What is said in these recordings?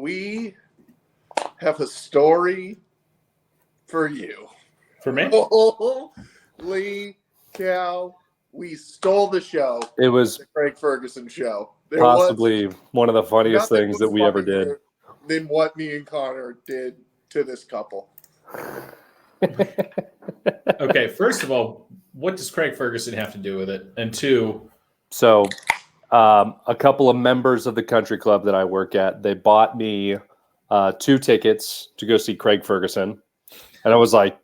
We have a story for you. For me? Holy cow. We stole the show. It was the Craig Ferguson show. There possibly one of the funniest nothing things that we ever did. Than what me and Connor did to this couple. Okay, first of all, what does Craig Ferguson have to do with it? And two, so a couple of members of the country club that I work at, they bought me 2 tickets to go see Craig Ferguson. And I was like,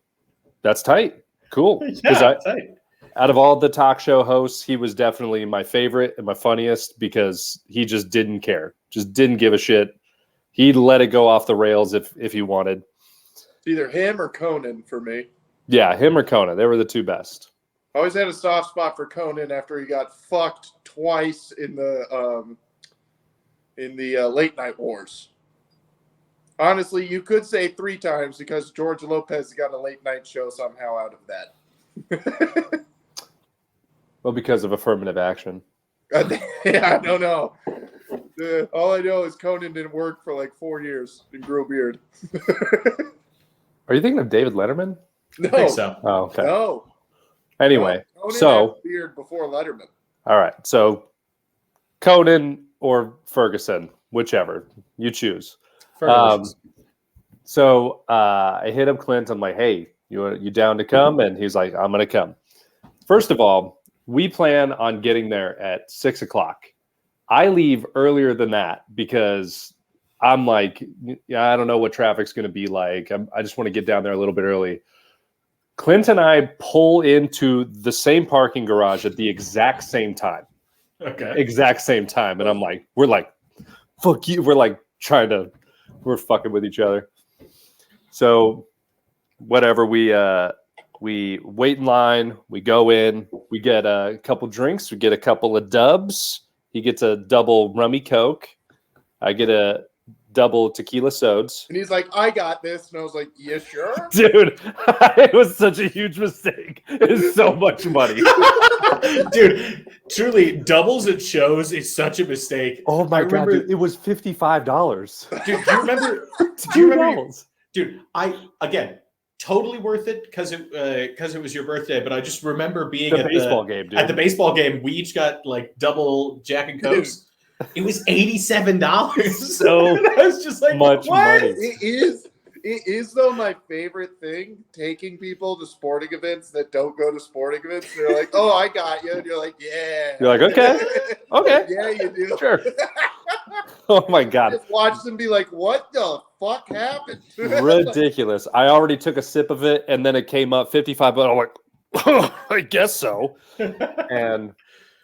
that's tight. Cool. yeah, tight. Out of all the talk show hosts, he was definitely my favorite and my funniest because he just didn't care. Just didn't give a shit. He'd let it go off the rails if he wanted. It's either him or Conan for me. Yeah, him or Conan. They were the 2 best. I always had a soft spot for Conan after he got fucked twice in the late night wars. Honestly, you could say 3 times because George Lopez got a late night show somehow out of that. Well, because of affirmative action. Yeah, I don't know. All I know is Conan didn't work for like 4 years and grew a beard. Are you thinking of David Letterman? No. I think so. Oh, okay. No. Anyway, Conan so had a beard before Letterman. all right. So Conan or Ferguson, whichever you choose. So I hit up Clint. I'm like, hey, you down to come? And he's like, I'm gonna come. First of all, we plan on getting there at 6:00. I leave earlier than that because I'm like, I don't know what traffic's going to be like. I just want to get down there a little bit early. Clint and I pull into the same parking garage at the exact same time. Okay. Exact same time. And I'm like, we're like, fuck you. We're like we're fucking with each other. So whatever, we wait in line, we go in, we get a couple drinks, we get a couple of dubs. He gets a double rummy Coke. I get a double tequila sodas. And he's like, I got this. And I was like, yeah, sure. Dude, it was such a huge mistake. It's so much money. Dude, truly, doubles at shows is such a mistake. Oh my God, dude, it was $55. Dude, do you remember? Dude, again, totally worth it because it was your birthday. But I just remember being at baseball game, dude. At the baseball game, we each got like double Jack and Cokes. It was $87. So I was just like, much what? money. It is though my favorite thing, taking people to sporting events that don't go to sporting events. They're like, oh, I got you. And you're like, yeah. You're like, okay. Okay. Yeah, you do. Sure. Oh my God. Just watch them be like, what the fuck happened? Ridiculous. I already took a sip of it and then it came up 55, but I'm like, oh, I guess so. And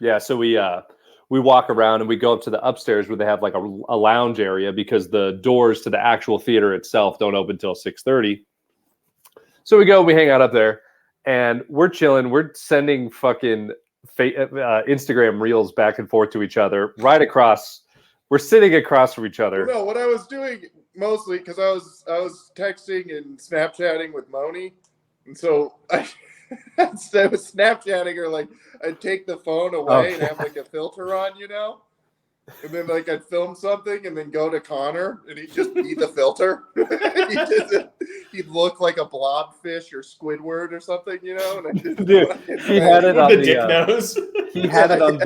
yeah, so we walk around and we go up to the upstairs where they have like a lounge area because the doors to the actual theater itself don't open until 6:30. So we go, we hang out up there and we're chilling. We're sending fucking Instagram reels back and forth to each other right across. We're sitting across from each other. No, what I was doing mostly because I was texting and Snapchatting with Moni. And so instead of Snapchatting her, like I'd take the phone away and have like a filter on, and then like I'd film something and then go to Connor and he'd just be the filter. He'd look like a blobfish or Squidward or something, And I just, dude, he had it on the dick nose. He had it on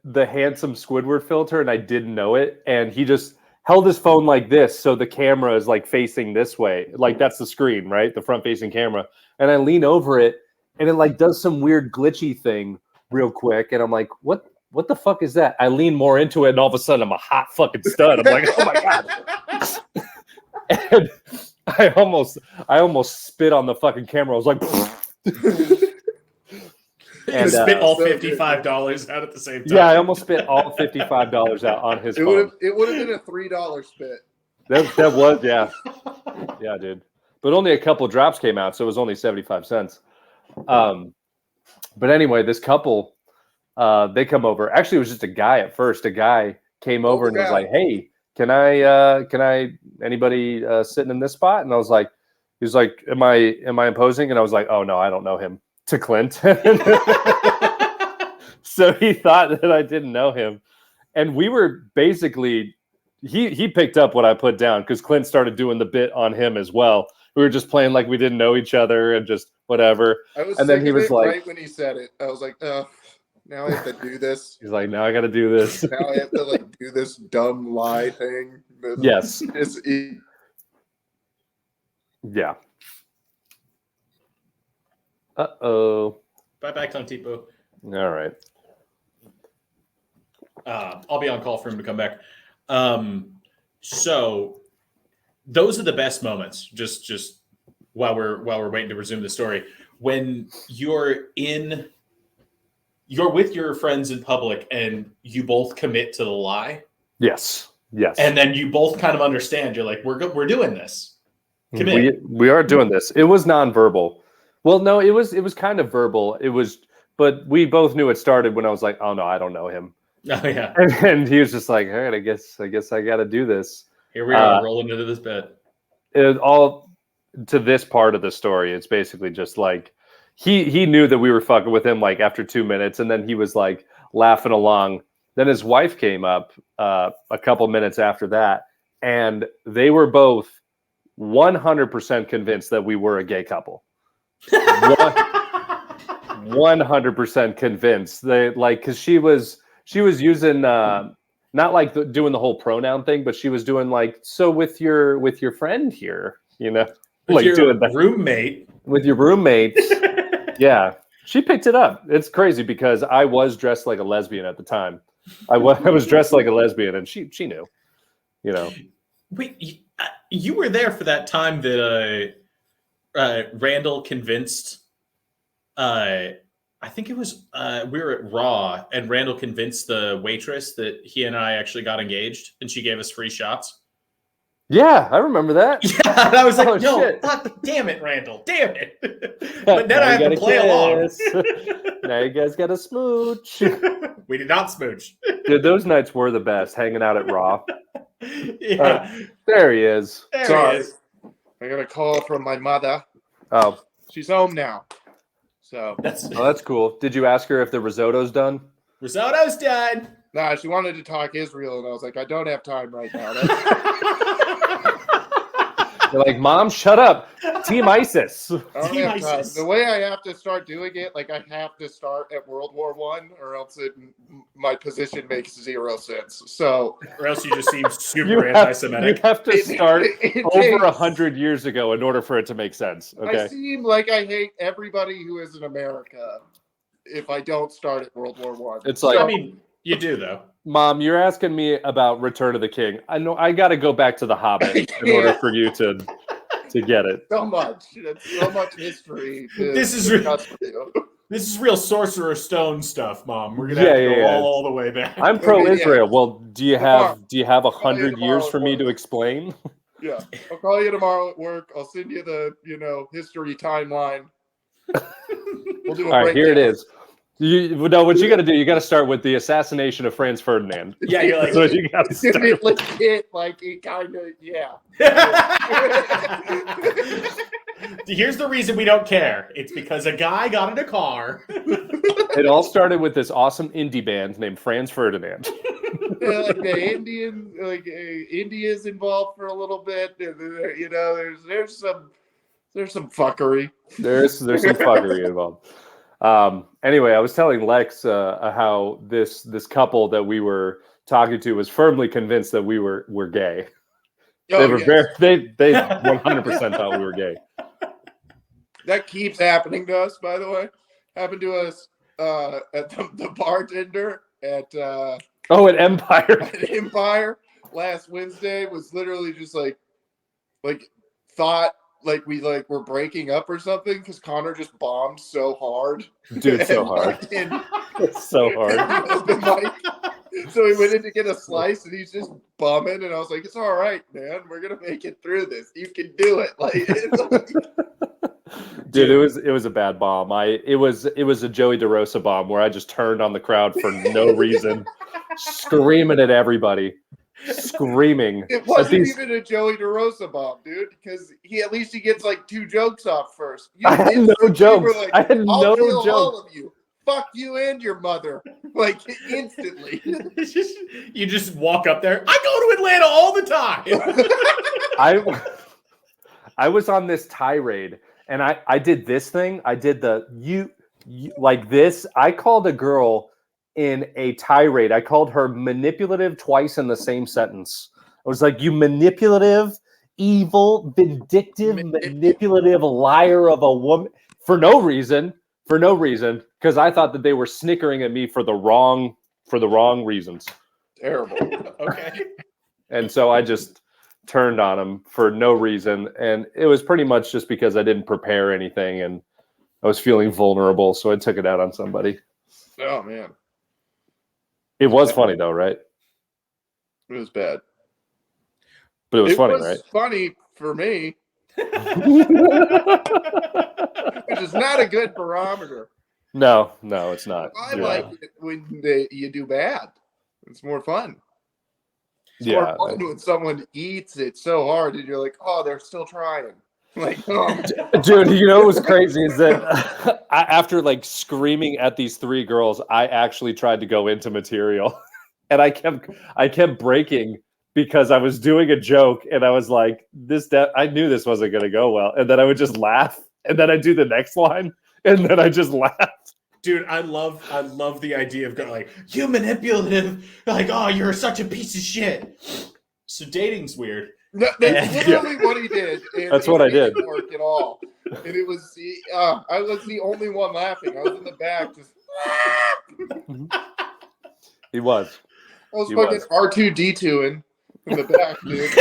the handsome Squidward filter, and I didn't know it. And he just held his phone like this, so the camera is like facing this way, like that's the screen, right? The front-facing camera. And I lean over it. And it like does some weird glitchy thing real quick. And I'm like, what the fuck is that? I lean more into it and all of a sudden I'm a hot fucking stud. I'm like, oh my God. And I almost spit on the fucking camera. I was like, and spit all $55 out at the same time. Yeah, I almost spit all $55 out on his phone. It would have been a $3 spit. That was, yeah. Yeah, dude. But only a couple drops came out, so it was only 75 cents. But anyway, this couple, they come over. Actually, it was just a guy at first. A guy came over and was like, "Hey, can I anybody sitting in this spot?" And I was like, he was like, "Am I imposing?" And I was like, "Oh no, I don't know him." To Clint. So he thought that I didn't know him. And we were basically, he picked up what I put down because Clint started doing the bit on him as well. We were just playing like we didn't know each other and just whatever. I was and sick then he of was it like, right when he said it. I was like, oh, now I have to do this. he's like, now I got to do this. Now I have to like do this dumb lie thing. Yes. Yeah. Uh-oh. Bye-bye, Contipo. All right. I'll be on call for him to come back. So those are the best moments. Just while we're waiting to resume the story, when you're with your friends in public and you both commit to the lie. Yes. And then you both kind of understand. You're like, we're doing this. Commit. We are doing this. It was nonverbal. Well, no, it was kind of verbal. But we both knew it started when I was like, oh no, I don't know him. Oh yeah. And he was just like, all right, I guess I got to do this. Here we are rolling into this bed. It all to this part of the story. It's basically just like he knew that we were fucking with him like after 2 minutes, and then he was like laughing along. Then his wife came up a couple minutes after that, and they were both 100% convinced that we were a gay couple. 100% convinced. They like because she was using not like doing the whole pronoun thing, but she was doing like, so with your friend here, you know, with like your doing the roommate. With your roommate. Yeah, she picked it up. It's crazy because I was dressed like a lesbian at the time. I was dressed like a lesbian, and she knew, you know. Wait, you were there for that time that Randall convinced. I think it was we were at Raw, and Randall convinced the waitress that he and I actually got engaged, and she gave us free shots. Yeah, I remember that. Yeah, and I was like, Oh, no, shit. fuck, damn it, Randall, damn it. But then I have to play along. Now you guys got to smooch. We did not smooch. Dude, those nights were the best, hanging out at Raw. Yeah. There he is. There Sorry. he is. I got a call from my mother. Oh, She's home now. So That's cool. Did you ask her if the risotto's done? Risotto's done. nah, she wanted to talk Israel, and I was like, I don't have time right now. You're like, Mom, shut up. Team ISIS. I don't Team have time. ISIS. The way I have to start doing it, like I have to start at World War I, or else my position makes zero sense. So, Or else you just seem You super have, anti-Semitic. you have to start it over takes- 100 years ago in order for it to make sense. I Okay. seem like I hate everybody who is in America if I don't start at World War I. It's like, I mean, you do though. Mom, you're asking me about Return of the King. I know I got to go back to The Hobbit in order for you to get it. So much. It's so much history. This is This is real Sorcerer's Stone stuff, Mom. We're gonna Yeah, have to yeah, go yeah. all the way back. I'm pro-Israel. Well, do you have Tomorrow. 100 years for me to explain? Yeah, I'll call you tomorrow at work. I'll send you the history timeline. We'll do a All right, here it breakdown. is. What you got to do? You got to start with the assassination of Franz Ferdinand. Yeah, you're like, That's what you got to It's gonna be start. legit, like it kind of, yeah. Here's the reason we don't care. It's because a guy got in a car. It all started with this awesome indie band named Franz Ferdinand. Yeah, like the Indian, India's involved for a little bit. And, there's some fuckery. There's some fuckery involved. Anyway, I was telling Lex how this couple that we were talking to was firmly convinced that we were gay. Oh, They were yes. they 100% thought we were gay. That keeps happening to us, by the way. Happened to us at the bartender at At Empire. at Empire last Wednesday was literally just like thought like we were breaking up or something because Connor just bombed so hard. Dude, so hard. It's so hard. So he went in to get a slice and he's just bumming, and I was like, "It's all right, man. We're gonna make it through this. You can do it." Dude, it was a bad bomb. It was a Joey DeRosa bomb where I just turned on the crowd for no reason, screaming at everybody, screaming. It wasn't even a Joey DeRosa bomb, dude, because at least he gets like 2 jokes off first. I had no jokes. I had I'll no kill all jokes. of you. fuck you and your mother. Like, instantly. You just walk up there. I go to Atlanta all the time. I was on this tirade, and I did this thing. I did the you like this. I called a girl in a tirade. I called her manipulative twice in the same sentence. I was like, you manipulative, evil, vindictive, manipulative liar of a woman, for no reason, because I thought that they were snickering at me for the wrong reasons. Terrible. Okay. And so I just turned on them for no reason, and it was pretty much just because I didn't prepare anything, and I was feeling vulnerable, so I took it out on somebody. Oh man, it was funny though, right? It was bad, but it was funny, right? Funny for me, which is not a good barometer. No, it's not. I like it when you do bad. It's more fun. It's more fun when someone eats it so hard and you're like, oh, they're still trying. Like, oh. Dude, you know what's crazy is that after like screaming at these three girls, I actually tried to go into material, and I kept breaking because I was doing a joke, and I was like, I knew this wasn't going to go well, and then I would just laugh, and then I do the next line, and then I just laugh. Dude, I love the idea of going like, you manipulative, like, oh, you're such a piece of shit. So dating's weird. No, that's literally what he did. That's what I did. It didn't work at all. And it was, I was the only one laughing. I was in the back just. He was. I was fucking R2D2ing in the back, dude.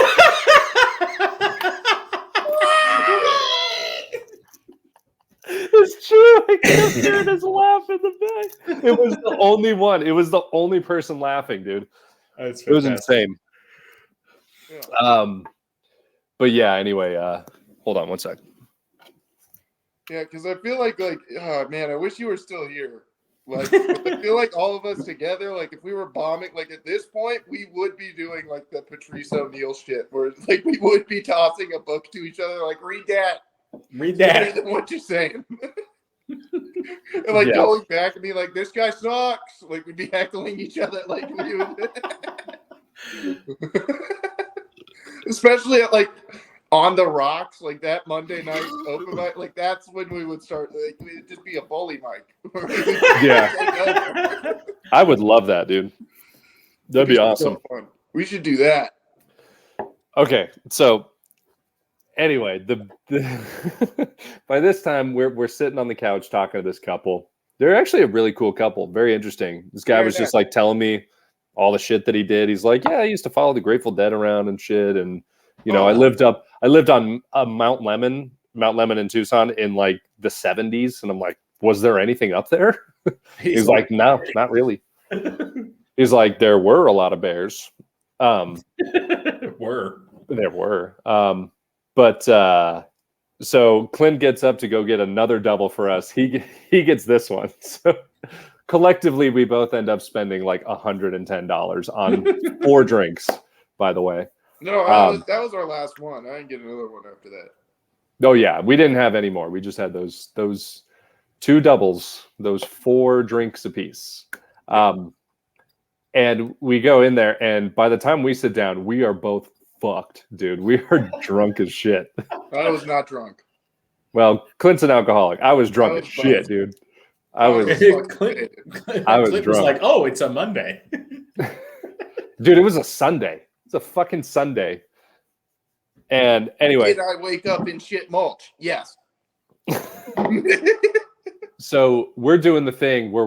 It's true. I kept hearing his laugh in the back. It was the only one. It was the only person laughing, dude. It was insane. Yeah. But yeah, anyway, hold on one sec. Yeah, because I feel like, oh man, I wish you were still here. Like, I feel like all of us together, like, if we were bombing, like, at this point, we would be doing, like, the Patrice O'Neal shit, where, like, we would be tossing a book to each other, like, read that. What you're saying. And, like, going back and be like, this guy sucks. Like, we'd be heckling each other, like, we would. Especially at, like, On the Rocks, like that Monday night open mic, like that's when we would start. Like, it'd just be a bully mic. Yeah, I would love that, dude. That'd be awesome. So fun. We should do that. Okay, so anyway, the by this time we're sitting on the couch talking to this couple. They're actually a really cool couple, very interesting. This guy was just like telling me all the shit that he did. He's like, yeah, I used to follow the Grateful Dead around and shit, and you know, I lived on Mount Lemon in Tucson in like the 70s. And I'm like, was there anything up there? He's like, no, not really. He's like, there were a lot of bears. There were. So Clint gets up to go get another double for us. He gets this one. So collectively, we both end up spending like $110 on 4 drinks, by the way. No, that was our last one. I didn't get another one after that. Oh yeah, we didn't have any more. We just had those 2 doubles, those 4 drinks apiece. And we go in there, and by the time we sit down, we are both fucked, dude. We are drunk as shit. I was not drunk. Well, Clint's an alcoholic. I was drunk as shit, dude. Clint drunk. Was like, oh, it's a Monday. Dude, it was a Sunday. It's a fucking Sunday. And anyway. Did I wake up in shit mulch? Yes. So we're doing the thing where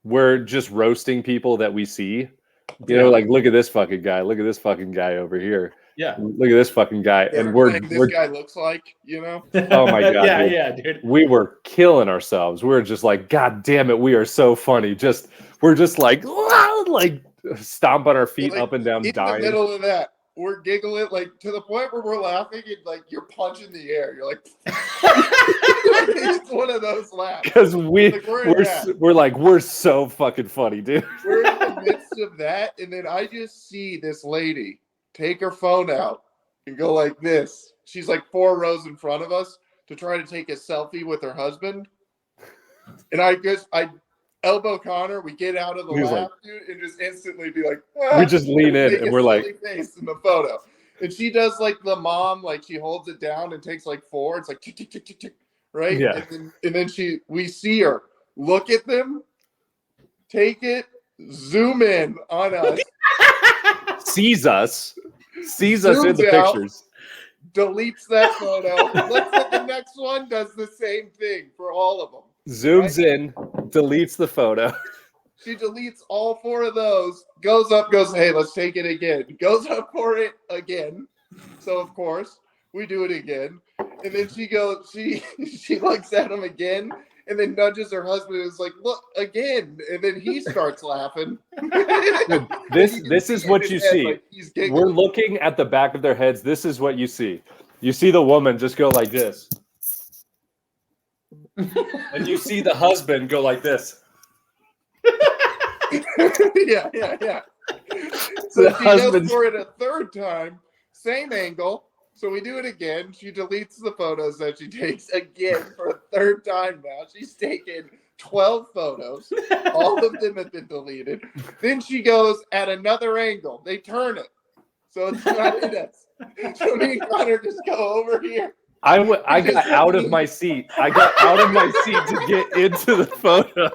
we're just roasting people that we see. You know, like, look at this fucking guy. Look at this fucking guy over here. Yeah. Look at this fucking guy. Yeah, and this guy looks like, you know? Oh my God. Yeah, dude. We were killing ourselves. We were just like, God damn it, we are so funny. We're just like stomp on our feet up and down, dying. In the middle of that, we're giggling like to the point where we're laughing and like you're punching the air. You're like, it's one of those laughs because we're so fucking funny, dude. We're in the midst of that, and then I just see this lady take her phone out and go like this. She's like 4 rows in front of us to try to take a selfie with her husband. And I elbow Connor. We get out of the lap, dude, and just instantly be like, we just lean in and we're like, face in the photo. And she does like the mom, like she holds it down and takes like 4. It's like tick, tick, tick, tick, tick, right? Yeah. And then we see her look at them, take it, zoom in on us, sees us in zooms the out, pictures, deletes that photo. Looks at the next one, does the same thing for all of them. Zooms in, deletes the photo. She deletes all 4 of those, goes up, goes, hey, let's take it again. Goes up for it again. So, of course, we do it again. And then she goes, she looks at him again and then nudges her husband and is like, look, again. And then he starts laughing. This is what you see. Like we're looking at the back of their heads. This is what you see. You see the woman just go like this. And you see the husband go like this. yeah. So she goes for it a 3rd time, same angle. So we do it again. She deletes the photos that she takes again for a 3rd time now. She's taken 12 photos. All of them have been deleted. Then she goes at another angle. They turn it. So it's not in us. So me and Connor just go over here. I got out of my seat. I got out of my seat to get into the photo.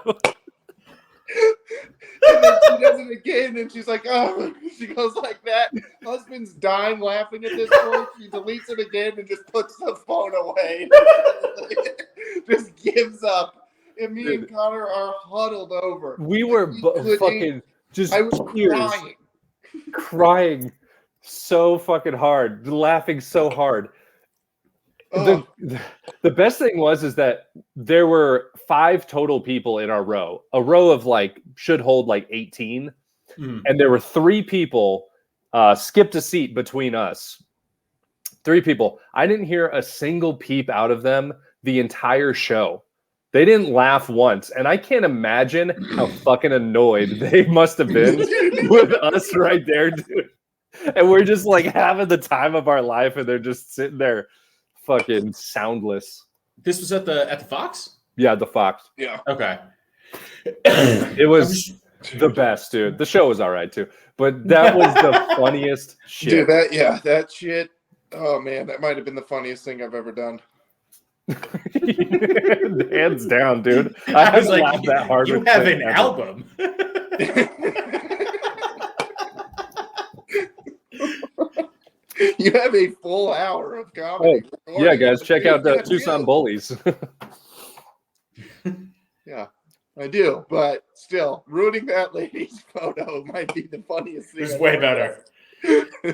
And then she does it again, and she's like, oh, she goes like that. Husband's dying laughing at this point. She deletes it again and just puts the phone away. Just gives up. And me and Connor are huddled over. We were fucking just I was crying so fucking hard, laughing so hard. Oh. The best thing is that there were 5 total people in our row. A row of like should hold like 18, and there were 3 people skipped a seat between us. 3 people. I didn't hear a single peep out of them the entire show. They didn't laugh once, and I can't imagine how fucking annoyed they must have been with us right there, dude. And we're just like having the time of our life, and they're just sitting there. Fucking soundless. This was at the Fox? Yeah, the Fox. Yeah. Okay. It was the best, dude. The show was all right too, but that was the funniest shit. Dude, that shit. Oh man, that might have been the funniest thing I've ever done. Hands down, dude. I was like, laughed that hard. You have an album. You have a full hour of comedy. Oh, yeah, guys, check out the Tucson Bullies. Yeah, I do, but still, ruining that lady's photo might be the funniest thing. It was way better,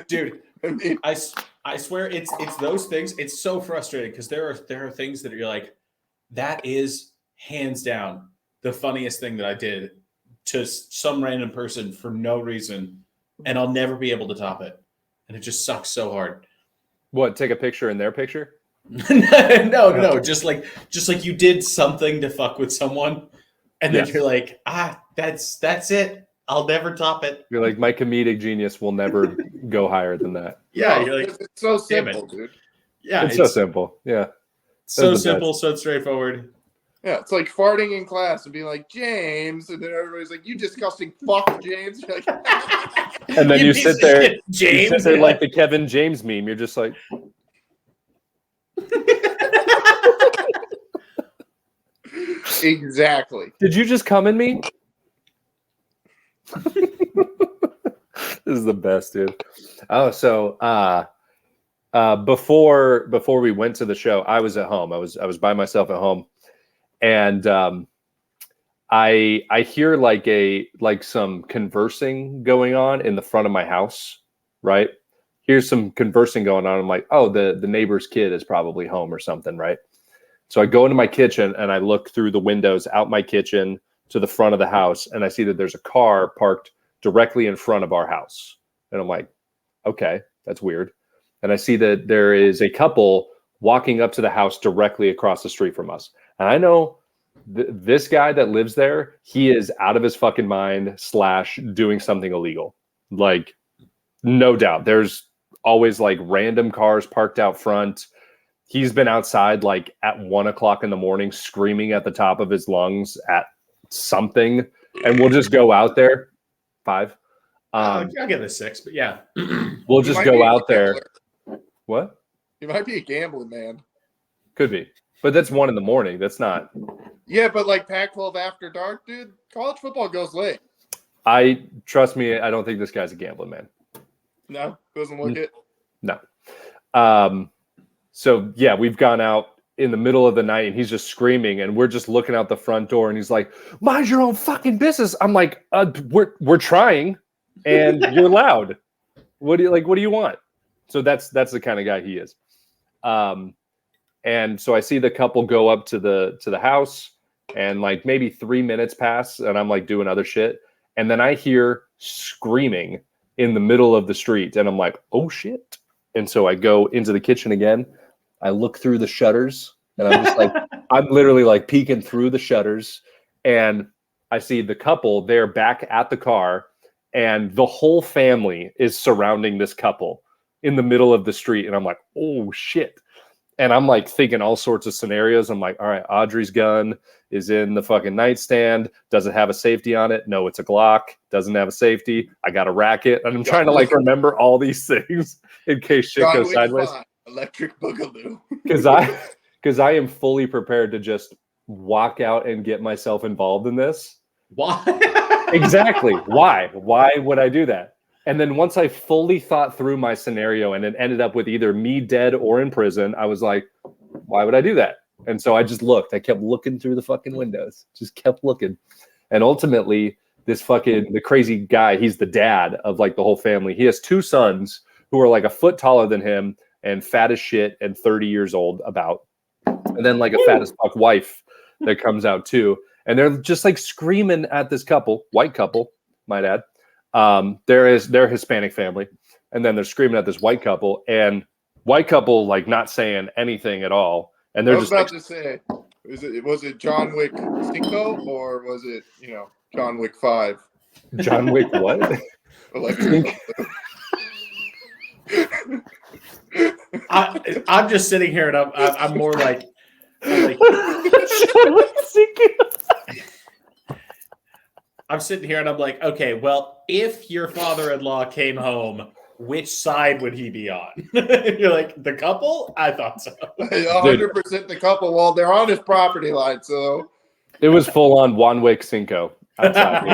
dude. I mean, I swear it's those things. It's so frustrating because there are things that you're like, that is hands down the funniest thing that I did to some random person for no reason, and I'll never be able to top it. And it just sucks so hard. What? Take a picture in their picture? No. Just like you did something to fuck with someone, and then you're like, that's it. I'll never top it. You're like, my comedic genius will never go higher than that. Yeah, you're like, it's so simple, dude. Yeah, it's so simple. Yeah, so simple, so straightforward. Yeah, it's like farting in class and being like, James, and then everybody's like, you disgusting fuck, James. You're like, and then you sit there, James, you sit there like the Kevin James meme. You're just like, exactly. Did you just come in me? This is the best, dude. Oh, so before we went to the show, I was at home. I was by myself at home, and I hear like some conversing going on in the front of my house, right? Here's some conversing going on. I'm like, oh, the neighbor's kid is probably home or something, right? So I go into my kitchen and I look through the windows out my kitchen to the front of the house, and I see that there's a car parked directly in front of our house. And I'm like, okay, that's weird. And I see that there is a couple walking up to the house directly across the street from us. And I know this guy that lives there, he is out of his fucking mind / doing something illegal. Like, no doubt. There's always like random cars parked out front. he's been outside like at 1 o'clock in the morning screaming at the top of his lungs at something, and we'll just go out there. 5. I'll give it a 6, but yeah. We'll just go out there. What? You might be a gambling man. Could be. But that's 1 in the morning. That's not. Yeah, but like Pac-12 after dark, dude, college football goes late. Trust me, I don't think this guy's a gambling man. No? Doesn't look it? No. So, yeah, we've gone out in the middle of the night and he's just screaming and we're just looking out the front door and he's like, mind your own fucking business. I'm like, we're trying and you're loud. What do you want? So that's the kind of guy he is. And so I see the couple go up to the house and like maybe 3 minutes pass and I'm like doing other shit. And then I hear screaming in the middle of the street and I'm like, oh shit. And so I go into the kitchen again. I look through the shutters and I'm just like, I'm literally like peeking through the shutters and I see the couple there back at the car and the whole family is surrounding this couple in the middle of the street. And I'm like, oh shit. And I'm like thinking all sorts of scenarios. I'm like, all right, Audrey's gun is in the fucking nightstand. Does it have a safety on it? No, it's a Glock. Doesn't have a safety. I got a racket. And I'm trying to like remember all these things in case shit goes sideways. Electric Boogaloo. Because I am fully prepared to just walk out and get myself involved in this. Why? Exactly. Why? Why would I do that? And then once I fully thought through my scenario and it ended up with either me dead or in prison, I was like, why would I do that? And so I just looked. I kept looking through the fucking windows. Just kept looking. And ultimately, the crazy guy, he's the dad of like the whole family. He has 2 sons who are like a foot taller than him and fat as shit and 30 years old about. And then like a fat as fuck wife that comes out too. And they're just like screaming at this couple, white couple, might add. They're Hispanic family. And then they're screaming at this white couple and white couple like not saying anything at all. And they're just about to say, was it John Wick Cinco or was it, John Wick 5? John Wick what? Electric. I'm just sitting here and I'm more like I'm sitting here and I'm like, okay, well, if your father-in-law came home, which side would he be on? You're like, the couple? I thought so. 100% the couple. Well, they're on his property line, so. It was full on Juan Wick Cinco outside.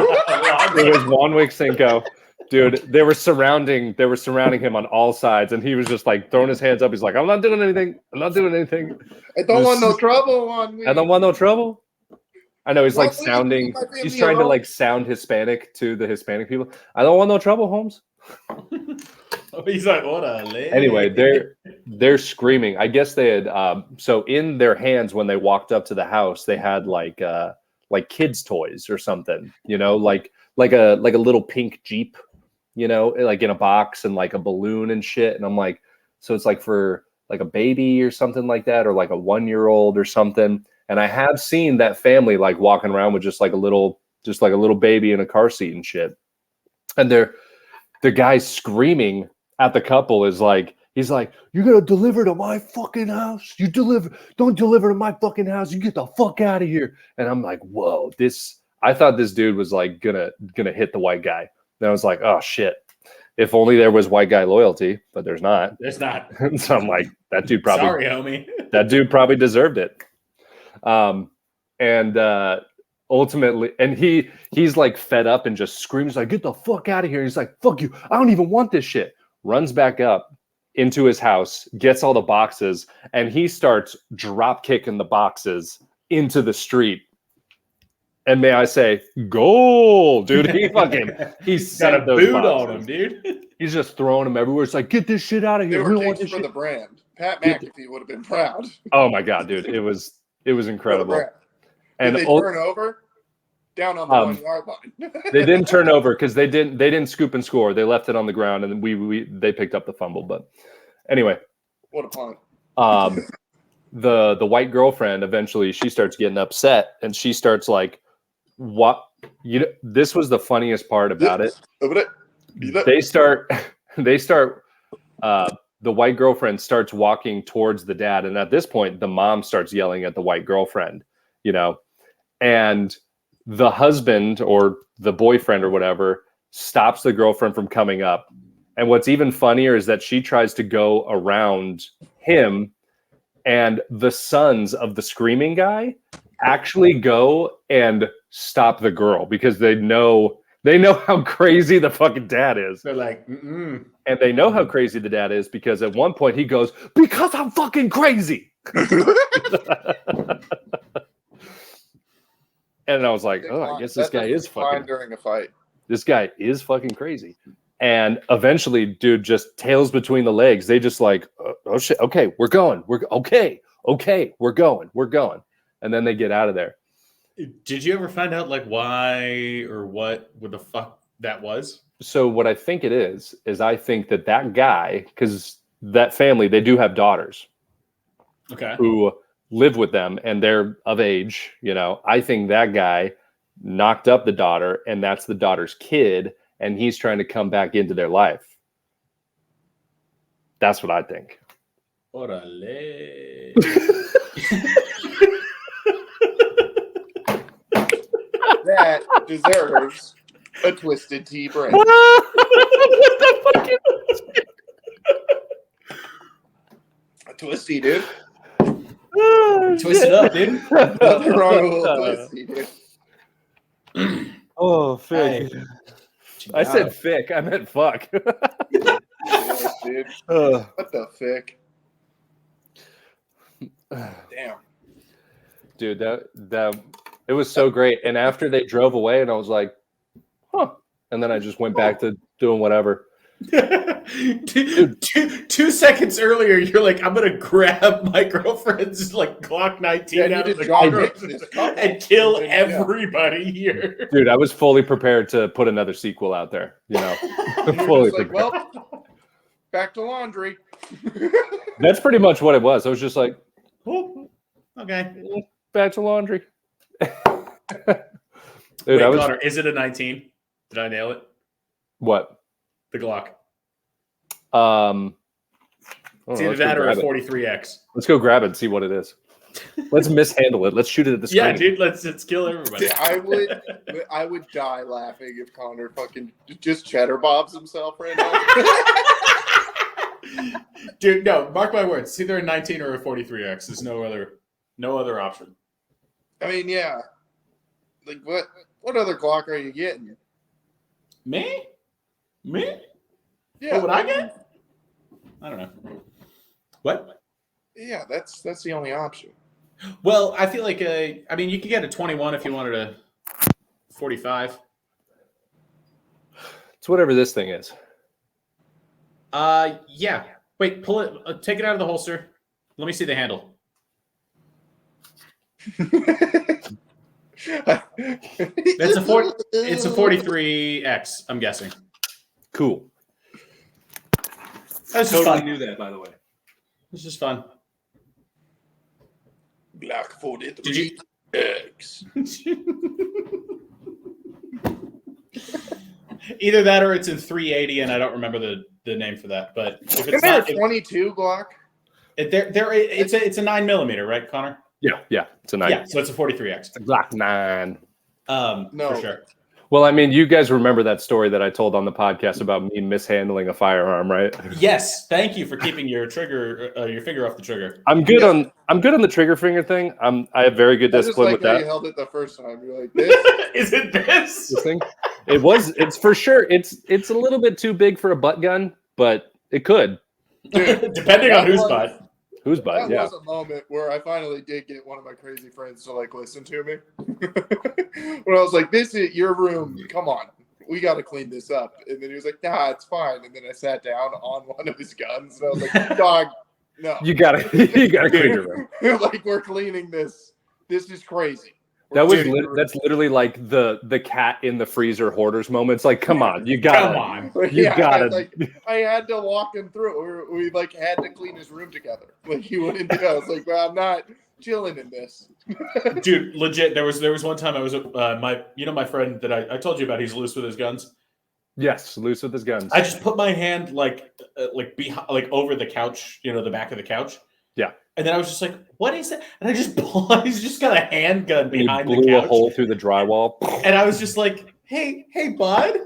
It was Juan Wick Cinco. Dude, they were surrounding him on all sides, and he was just like throwing his hands up. He's like, I'm not doing anything. I'm not doing anything. I don't want no trouble on me. I don't want no trouble. I know he's like sounding, he's trying to like sound Hispanic to the Hispanic people. I don't want no trouble, Holmes. He's like, what a lady. Anyway, they're screaming. I guess they had so in their hands when they walked up to the house, they had like kids' toys or something, like a little pink Jeep, like in a box and like a balloon and shit. And I'm like, so it's like for like a baby or something like that, or like a 1-year-old or something. And I have seen that family like walking around with just like a little baby in a car seat and shit. And the guy screaming at the couple is like, he's like, you're going to deliver to my fucking house. Don't deliver to my fucking house. You get the fuck out of here. And I'm like, whoa, I thought this dude was like gonna hit the white guy. And I was like, oh shit. If only there was white guy loyalty, but there's not. There's not. So I'm like, that dude probably. Sorry, homie. That dude probably deserved it. Ultimately, and he's like fed up and just screams like, get the fuck out of here. He's like, fuck you. I don't even want this shit. Runs back up into his house, gets all the boxes, and he starts drop kicking the boxes into the street. And may I say, goal, dude. He's got a boot on him, dude. He's just throwing them everywhere. It's like, get this shit out of here. They were kicks for the brand. Pat McAfee would have been proud. Oh my god, dude. It was incredible. And they turn over down on the 1-yard line. They didn't turn over because they didn't scoop and score. They left it on the ground and they picked up the fumble. But anyway. What a punt. The white girlfriend eventually she starts getting upset and she starts like, what this was the funniest part about it. They start the white girlfriend starts walking towards the dad. And at this point, the mom starts yelling at the white girlfriend, and the husband or the boyfriend or whatever stops the girlfriend from coming up. And what's even funnier is that she tries to go around him, and the sons of the screaming guy actually go and stop the girl because they know how crazy the fucking dad is. They're like, mm-mm. And they know how crazy the dad is because at one point he goes, "Because I'm fucking crazy." And I was like, "Oh, I guess this guy is fucking during a fight. This guy is fucking crazy." And eventually, dude just tails between the legs. They just like, "Oh shit, okay, we're going. We're going." And then they get out of there. Did you ever find out like why or what the fuck that was? So what I think it is I think that guy, because that family, they do have daughters, okay, who live with them and they're of age. I think that guy knocked up the daughter, and that's the daughter's kid, and he's trying to come back into their life. That's what I think. Orale. That deserves a twisted tea break. What the fuck is this? A twisty, dude. Twist it up, dude. Nothing wrong with a little twisty, dude. Oh, fick. Hey. I said fick. I meant fuck. Yeah, dude. What the fick? Damn. Dude, that it was so great. And after they drove away, and I was like, huh. And then I just went back to doing whatever. 2 seconds earlier, you're like, I'm gonna grab my girlfriend's like Glock 19 out of the car and kill everybody here. Dude, I was fully prepared to put another sequel out there. Fully prepared. Well, back to laundry. That's pretty much what it was. I was just like, oh, okay, back to laundry. Dude, wait, Connor, is it a 19? Did I nail it? What? The Glock. It's either that or a 43X. Let's go grab it and see what it is. Let's mishandle it. Let's shoot it at the screen. Yeah, dude, let's kill everybody. I would die laughing if Connor fucking just cheddar bobs himself right now. Dude, no, mark my words. It's either a 19 or a 43X. There's no other option. I mean, yeah. Like, what other Glock are you getting? Me? Yeah. What would I get? I don't know. What? Yeah, that's the only option. Well, I feel like you could get a 21 if you wanted a 45. It's whatever this thing is. Yeah. Wait, pull it. Take it out of the holster. Let me see the handle. It's a 43X. I'm guessing. Cool. That's just totally fun. knew that, by the way. It's just fun. Glock 43. Did you? X. Either that or it's in 380, and I don't remember the name for that. But if it's not a 22 Glock, it's a 9mm, right, Connor? Yeah, it's a 9. Yeah, so it's a 43X. It's a Glock 9. No. For sure. Well, I mean, you guys remember that story that I told on the podcast about me mishandling a firearm, right? Yes, thank you for keeping your finger off the trigger. I'm good on the trigger finger thing. I have very good discipline with that. You held it the first time. You're like, this is it this thing? It's for sure. It's a little bit too big for a butt gun, but it could. Dude, depending on whose butt. Whose butt? That was a moment where I finally did get one of my crazy friends to like listen to me. When I was like, "This is your room. Come on, we got to clean this up." And then he was like, "Nah, it's fine." And then I sat down on one of his guns, and I was like, "Dog, no, you gotta clean your room." Like, we're cleaning this. This is crazy. That's literally like the cat in the freezer hoarders moment. It's like, come on, you gotta, I had to walk him through. We like had to clean his room together. Like, he wouldn't do it. I was like, well, I'm not chilling in this. Dude, legit. There was one time I was my friend that I told you about. He's loose with his guns. Yes, loose with his guns. I just put my hand behind, like over the couch, the back of the couch. Yeah. And then I was just like, "What is that?" And I just he's just got a handgun And he behind the blew a couch. hole through the drywall. And I was just like, "Hey, bud,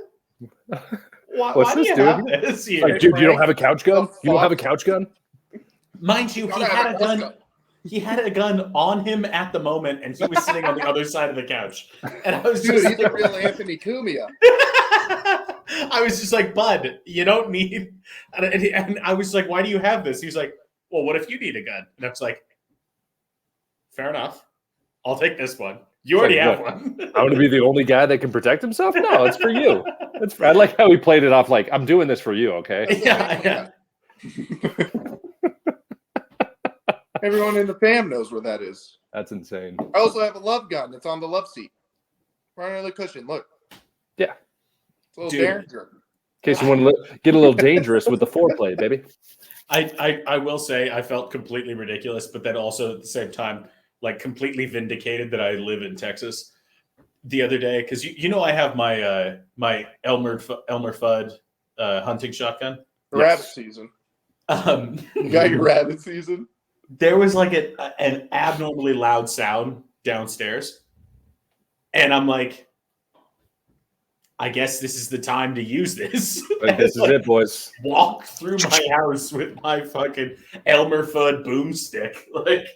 why do you have this here?" Like, dude, you don't have a couch gun? You don't have a Fuck. couch gun? Mind you, he had a gun. He had a gun on him at the moment, and he was sitting on the other side of the couch. And I was Dude, just he's a real Anthony Cumia. I was just like, "Bud, you don't need." And I was like, "Why do you have this?" He's like, "Well, what if you need a gun?" And I was like, "Fair enough. I'll take this one. You already have one." I'm going to be the only guy that can protect himself? No, it's for you. I like how he played it off like, I'm doing this for you, okay? Yeah. Everyone in the fam knows where that is. That's insane. I also have a love gun. It's on the love seat. Right under the cushion. Look. Yeah. It's a little Dude. danger. In case you want to get a little dangerous with the foreplay, baby. I will say I felt completely ridiculous, but then also at the same time, like completely vindicated that I live in Texas. The other day, because I have my my Elmer Fudd hunting shotgun. Rabbit season. You got your rabbit season? There was like an abnormally loud sound downstairs, and I'm like, I guess this is the time to use this. Like, this is it, boys. Walk through my house with my fucking Elmer Fudd boomstick. Like,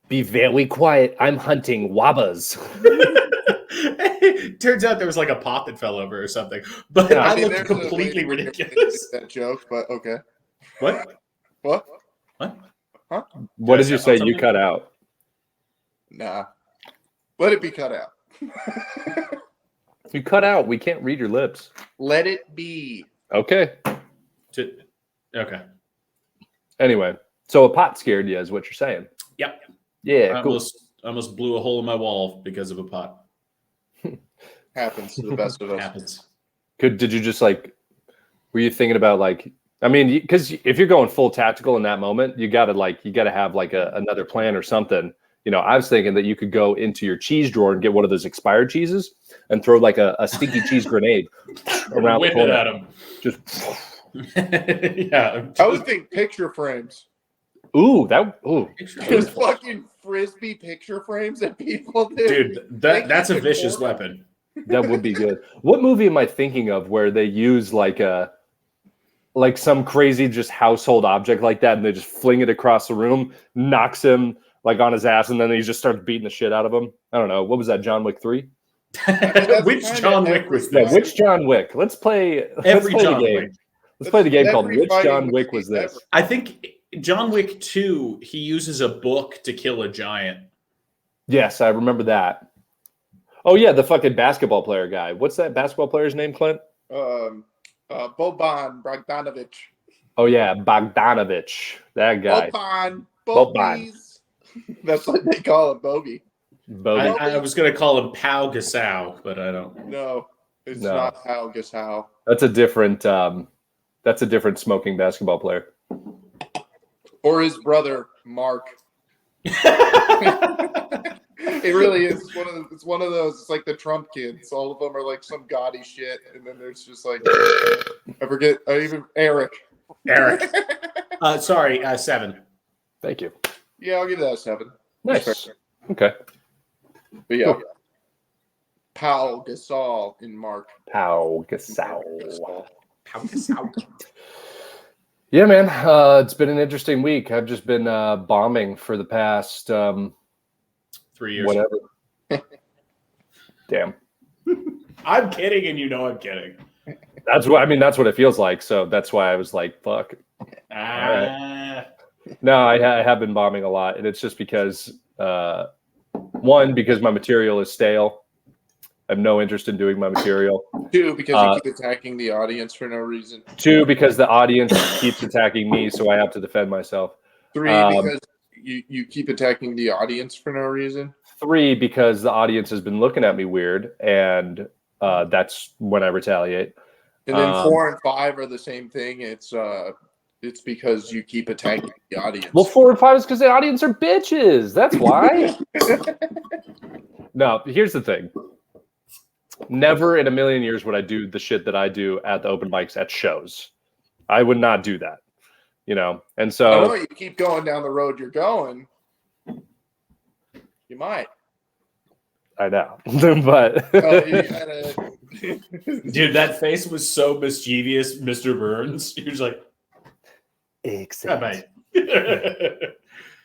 Be very quiet. I'm hunting wabbas. turns out there was like a pot that fell over or something. But Yeah, I mean, looked there's a way completely to make ridiculous. that joke, but okay. What? What? What? What Did I did you sound say you something? cut out? Nah. Let it be cut out. You cut out. We can't read your lips. Let it be. Okay. Okay. Anyway, so a pot scared you is what you're saying. Yep. Yeah, I cool. almost blew a hole in my wall because of a pot. Happens to the best of us. Happens. Did you just like, were you thinking about like, I mean, because if you're going full tactical in that moment, you gotta have like another plan or something. I was thinking that you could go into your cheese drawer and get one of those expired cheeses and throw like a stinky cheese grenade around the Whip it corner. at him. Just Yeah. I would think picture frames. Just fucking frisbee picture frames that people do. Dude, that's a vicious weapon. That would be good. What movie am I thinking of where they use like some crazy just household object like that and they just fling it across the room, knocks him like on his ass, and then he just starts beating the shit out of him? I don't know. What was that, John Wick 3? Which John Wick was Yeah, this? which John Wick? Let's play Every the John game. Wick. Let's play the game called Every Which fighting John Wick was movie this? ever. I think John Wick 2, he uses a book to kill a giant. Yes, I remember that. Oh yeah, the fucking basketball player guy. What's that basketball player's name, Clint? Boban Bogdanovic. Oh yeah, Bogdanovich. That guy. Boban. Boban. That's what they call him, Bogey. Bogey. I was going to call him Pau Gasol, but I don't. No, it's No. not How Gasol. That's a different smoking basketball player. Or his brother, Mark. It really is. It's one of those. It's like the Trump kids. All of them are like some gaudy shit, and then there's just like I forget. Even Eric. Sorry, 7. Thank you. Yeah, I'll give that a 7. Nice. Okay. But yeah, Cool. Pau Gasol in Mark. Pau Gasol. Pau Gasol. Yeah, man. It's been an interesting week. I've just been bombing for the past 3 years. whatever. Damn. I'm kidding, and I'm kidding. That's what it feels like. So that's why I was like, fuck. No, I have been bombing a lot, and it's just because one, because my material is stale. I have no interest in doing my material. 2, because you keep attacking the audience for no reason. 2, because the audience keeps attacking me, so I have to defend myself. 3, because you keep attacking the audience for no reason. 3, because the audience has been looking at me weird, and that's when I retaliate. And then 4 and 5 are the same thing. It's because you keep attacking the audience. Well, 4 and 5 is because the audience are bitches. That's why. No, here's the thing. Never in a million years would I do the shit that I do at the open mics at shows. I would not do that, you know. And I so know you keep going down the road you're going. You might. I know, but Well, you gotta... Dude, that face was so mischievous, Mr. Burns. He was like, excellent. mate.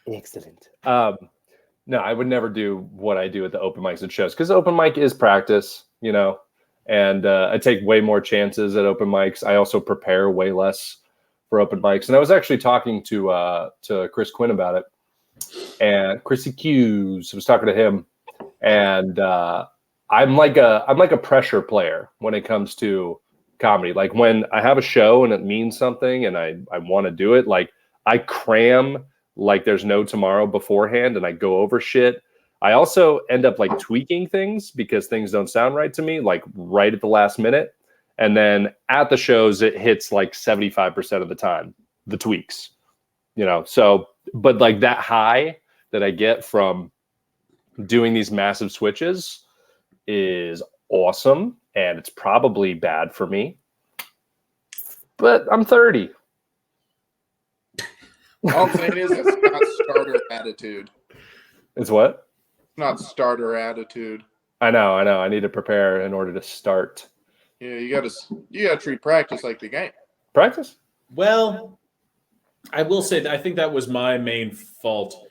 Excellent. No, I would never do what I do at the open mics and shows because open mic is practice, you know, and I take way more chances at open mics. I also prepare way less for open mics. And I was actually talking to Chris Quinn about it, and Chrissy Hughes. I was talking to him, and I'm like a pressure player when it comes to comedy. Like when I have a show and it means something and I want to do it, like I cram like there's no tomorrow beforehand and I go over shit. I also end up like tweaking things because things don't sound right to me, like right at the last minute. And then at the shows, it hits like 75% of the time, the tweaks, you know? So, but like that high that I get from doing these massive switches is awesome. And it's probably bad for me, but I'm 30. All I'm saying is it's not starter attitude. It's what? It's not starter attitude. I know. I need to prepare in order to start. Yeah, you gotta treat practice like the game. Practice? Well, I will say that I think that was my main fault,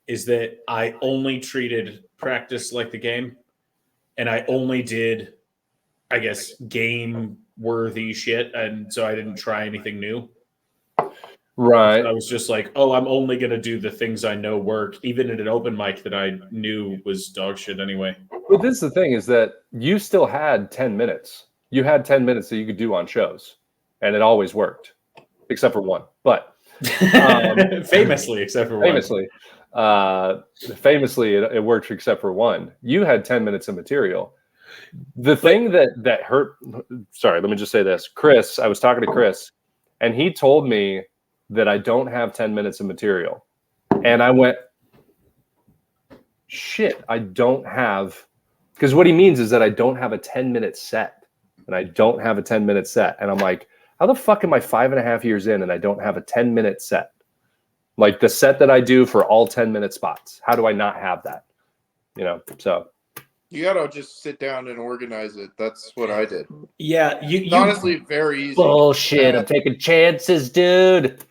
is that I only treated practice like the game, and I only did, I guess, game-worthy shit, and so I didn't try anything new. Right. I was just like, oh, I'm only going to do the things I know work, even at an open mic that I knew was dog shit anyway. But this is the thing, is that you still had 10 minutes. You had 10 minutes that you could do on shows, and it always worked, except for one. But famously, except for one. Famously, it worked except for one. You had 10 minutes of material. The thing that hurt, sorry, let me just say this. Chris, I was talking to Chris, and he told me that I don't have 10 minutes of material. And I went, shit, I don't have, because what he means is that I don't have a 10-minute set. And I don't have a 10-minute set. And I'm like, how the fuck am I 5.5 years in and I don't have a 10-minute set? Like the set that I do for all 10-minute spots. How do I not have that? You know, so. You gotta just sit down and organize it. That's what I did. Yeah, It's honestly very easy. Bullshit, I'm taking chances, dude.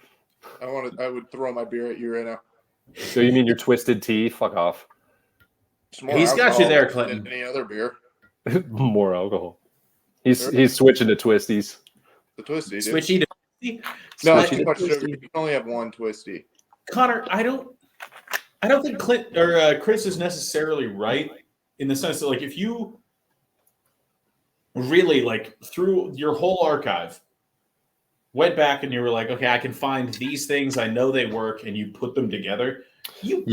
I would throw my beer at you right now. So you mean your Twisted Tea? Fuck off. He's got you there, Clinton. Any other beer? More alcohol. He's switching to Twisties. The Twisty. Dude. Switchy to No, Switchy too to much sugar. Twisty. You can only have one Twisty. Connor, I don't think Clint or Chris is necessarily right in the sense that, like, if you really, like, through your whole archive went back and you were like, okay, I can find these things, I know they work, and you put them together, you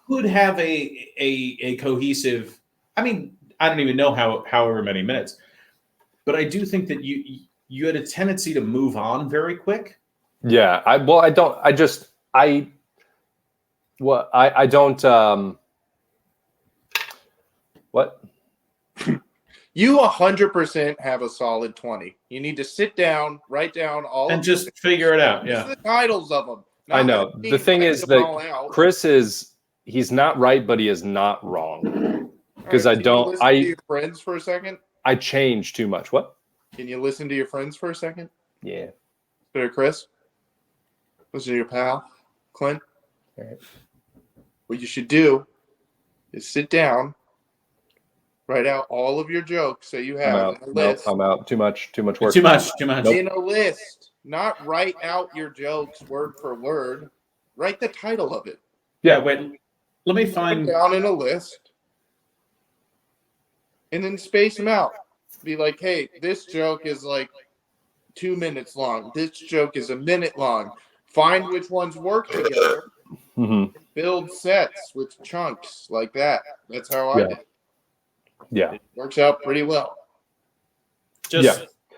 could have a cohesive, I mean, I don't even know however many minutes, but I do think that you had a tendency to move on very quick. Yeah, I don't what? You 100% have a solid 20. You need to sit down, write down all And of just figure it out. Just Yeah. the titles of them. I know. The thing is that Chris he's not right, but he is not wrong. Because Can you listen to your friends for a second? I change too much. What? Can you listen to your friends for a second? Yeah. Better, Chris. Listen to your pal, Clint. All right. What you should do is sit down, write out all of your jokes that you have in a list. I'm out. Too much work. Too much. Nope. In a list. Not write out your jokes word for word. Write the title of it. Yeah, wait. Let me Put find it down in a list. And then space them out. Be like, hey, this joke is like 2 minutes long. This joke is a minute long. Find which ones work together. Mm-hmm. Build sets with chunks like that. That's how I did. Yeah. It works out pretty well.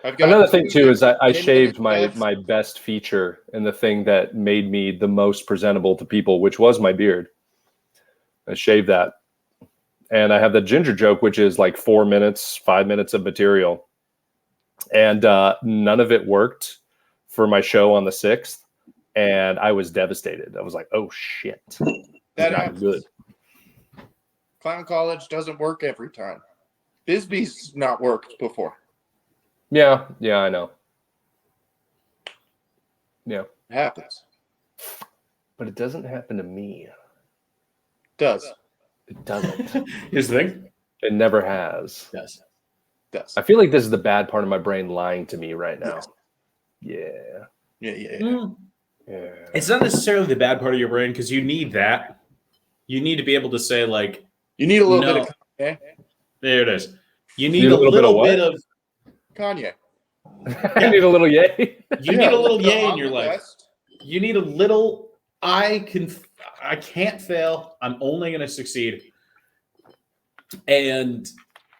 Another thing too is I shaved my best feature and the thing that made me the most presentable to people, which was my beard. I shaved that, and I have the ginger joke, which is like 4 minutes, 5 minutes of material. And none of it worked for my show on the 6th. And I was devastated. I was like, oh, shit. That Not happens. good. Clown college doesn't work every time. Bisbee's not worked before. Yeah, I know. Yeah. It happens. But it doesn't happen to me. Does. It doesn't. Here's the thing. It never has. Yes. Does. I feel like this is the bad part of my brain lying to me right now. Yes. Yeah. Yeah. Yeah. It's not necessarily the bad part of your brain because you need that. You need to be able to say, like, You need a little no. bit of Kanye. There it is. You need a little bit of Kanye. I need a little yay. You need a little yay in I'm your the life. best. You need a little. I can't fail. I'm only going to succeed. And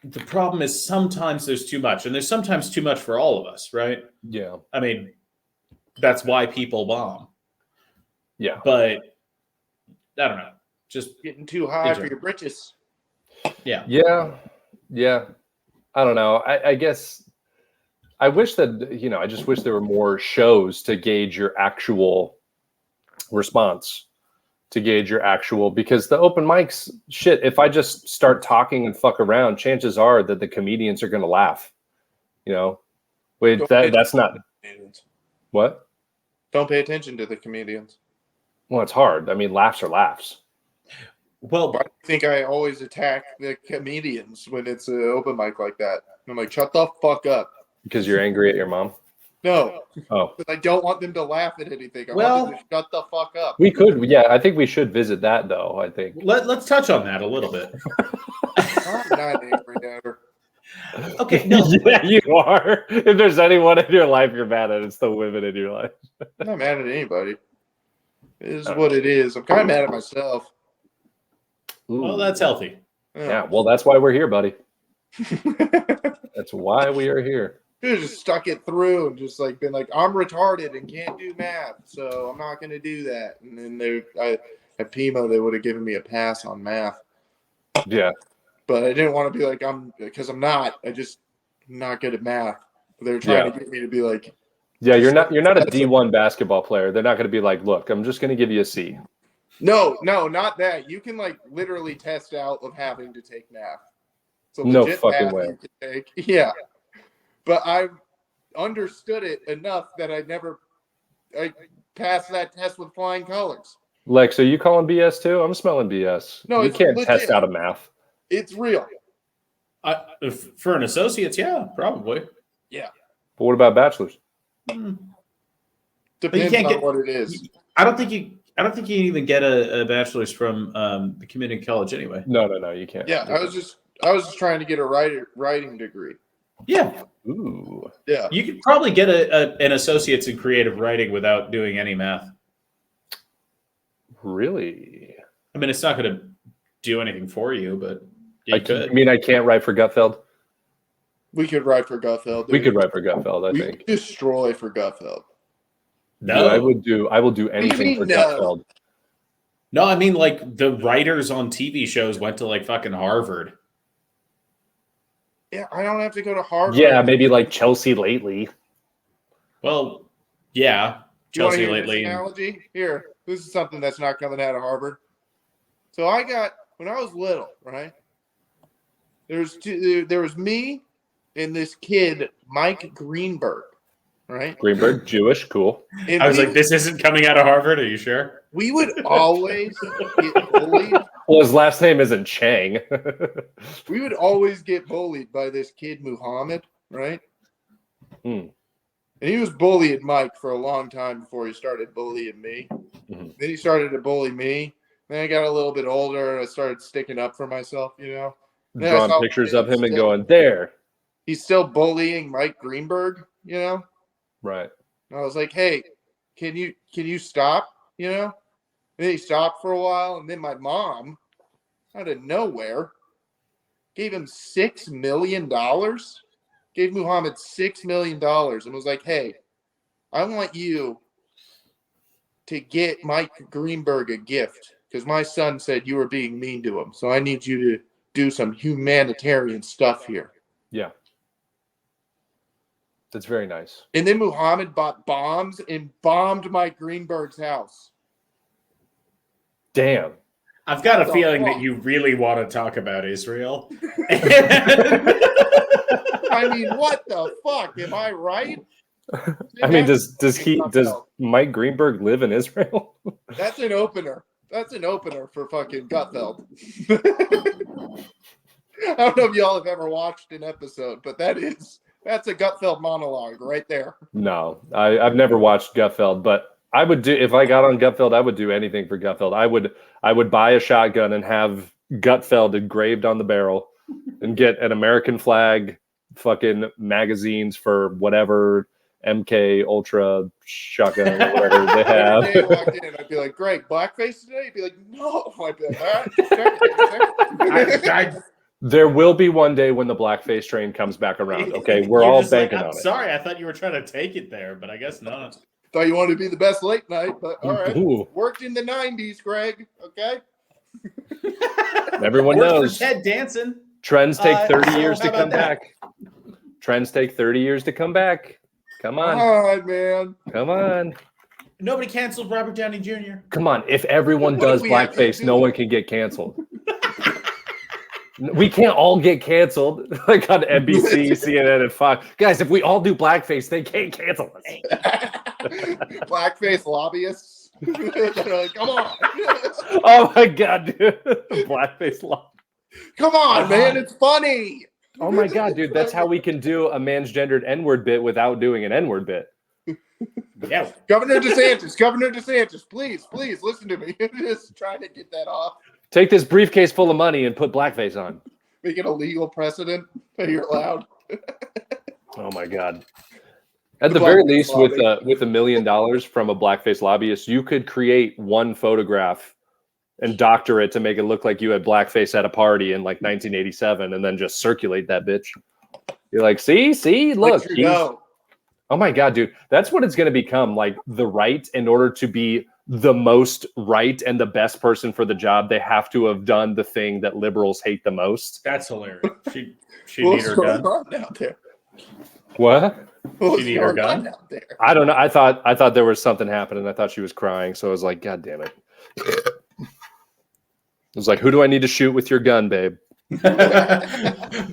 the problem is sometimes there's too much, and there's sometimes too much for all of us, right? Yeah. I mean, that's why people bomb. Yeah. But I don't know. Just Getting too high for your britches. yeah. I don't know. I guess I wish that, I just wish there were more shows to gauge your actual response, because the open mics, shit, if I just start talking and fuck around, chances are that the comedians are going to laugh. Wait, that's not what? Don't pay attention to the comedians. Well, it's hard. I mean, laughs are laughs. Well, Why do you think I always attack the comedians when it's an open mic like that? I'm like, shut the fuck up. Because you're angry at your mom? No. Oh. Because I don't want them to laugh at anything. I Well, want them to shut the fuck up. We could. Yeah, I think we should visit that, though, I think. let's touch on that a little bit. I'm not angry at her. Okay, no. Yeah, you are. If there's anyone in your life you're mad at, it's the women in your life. I'm not mad at anybody. It is what it is. I'm kind of mad at myself. Ooh. Well, that's healthy. Yeah, well, that's why we're here, buddy. That's why we are here. Should have just stuck it through and just like been like, I'm retarded and can't do math, so I'm not going to do that. And then at PIMO, they would have given me a pass on math. Yeah. But I didn't want to be like, because I'm not. I'm not good at math. They were trying to get me to be like, yeah, you're not a D1 basketball player. They're not going to be like, look, I'm just going to give you a C. no, not that. You can like literally test out of having to take math. So No legit fucking math way. you can take. Yeah. But I understood it enough that I passed that test with flying colors. Lex, are you calling BS too? I'm smelling BS. No, you it's can't legit. test out of math. It's real. For an associate's, yeah, probably. Yeah. But what about bachelors? Depends can't on get- what it is. I don't think you can even get a bachelor's from the community college anyway. No, you can't. Yeah, I was just trying to get a writing degree. Yeah, Ooh. Yeah. you could probably get an associate's in creative writing without doing any math. Really? I mean, it's not going to do anything for you, but you could. You mean I can't write for Gutfeld? We could write for Gutfeld. We could write for Gutfeld, I We think. could destroy for Gutfeld. No, Dude, I will do anything for no? Gutfeld. No, I mean, like, the writers on TV shows went to, like, fucking Harvard. Yeah, I don't have to go to Harvard. Yeah, maybe like Chelsea lately. Well, yeah, Do you want to Chelsea hear lately. this analogy? Here, this is something that's not coming out of Harvard. So when I was little, right? There was me and this kid, Mike Greenberg, right? Greenberg, Jewish, cool. And I was like, this isn't coming out of Harvard. Are you sure? we would always get bullied. Well, his last name isn't Chang. We would always get bullied by this kid, Muhammad, right? Hmm. And he was bullying Mike for a long time before he started bullying me. Mhm. Then he started to bully me. Then I got a little bit older and I started sticking up for myself, Then I Drawing saw pictures of him and still- going, there. He's still bullying Mike Greenberg, Right. And I was like, hey, can you stop, And then he stopped for a while, and then my mom, out of nowhere, gave him $6 million. Gave Muhammad $6 million and was like, hey, I want you to get Mike Greenberg a gift because my son said you were being mean to him. So I need you to do some humanitarian stuff here. Yeah. That's very nice. And then Muhammad bought bombs and bombed Mike Greenberg's house. Damn. I've got a What the feeling fuck? that you really want to talk about Israel. I mean, what the fuck? Am I right? I mean, does Mike Greenberg live in Israel? That's an opener. That's an opener for fucking Gutfeld. I don't know if y'all have ever watched an episode, but that's a Gutfeld monologue right there. No, I've never watched Gutfeld, but I would do, if I got on Gutfeld, I would do anything for Gutfeld. I would buy a shotgun and have Gutfeld engraved on the barrel and get an American flag, fucking magazines for whatever MK Ultra shotgun or whatever they have. Every day I walked in, I'd be like, Greg, blackface today? He'd be like, no. I'd be like, all right, check it. There will be one day when the blackface train comes back around. Okay, we're You're all just like, banking I'm on it. sorry, I thought you were trying to take it there, but I guess not. Thought you wanted to be the best late night, but all right. Ooh. Worked in the 90s, Greg, okay? Everyone Worked knows. for Ted Danson. Trends take 30 so years to how come about that? back. Trends take 30 years to come back. Come Come on. on, man. Come on. Nobody canceled Robert Downey Jr. Come on. If everyone What do does we have to blackface, do? no one can get canceled. We can't all get canceled like on NBC, CNN, and Fox. Guys, if we all do blackface, they can't cancel us. Blackface lobbyists. They're like, come on. Oh my God, dude. Blackface law. Come on, man. It's funny. Oh my God, dude. That's how we can do a man's gendered N-word bit without doing an N-word bit. Yeah. Governor DeSantis, please listen to me. Just trying to get that off. Take this briefcase full of money and put blackface on. Make it a legal precedent that you're allowed. Oh my God. At The the very blackface least, lobby. with $1 million from a blackface lobbyist, you could create one photograph and doctor it to make it look like you had blackface at a party in like 1987, and then just circulate that bitch. You're like, see, look. Let you go. Oh my God, dude. That's what it's going to become. Like the right, in order to be the most right and the best person for the job, they have to have done the thing that liberals hate the most. That's hilarious. She What's need her going gun. on out there? What? What's need her going on gun? out there? I don't know. I thought there was something happening. I thought she was crying. So I was like, God damn it. I was like, who do I need to shoot with your gun, babe?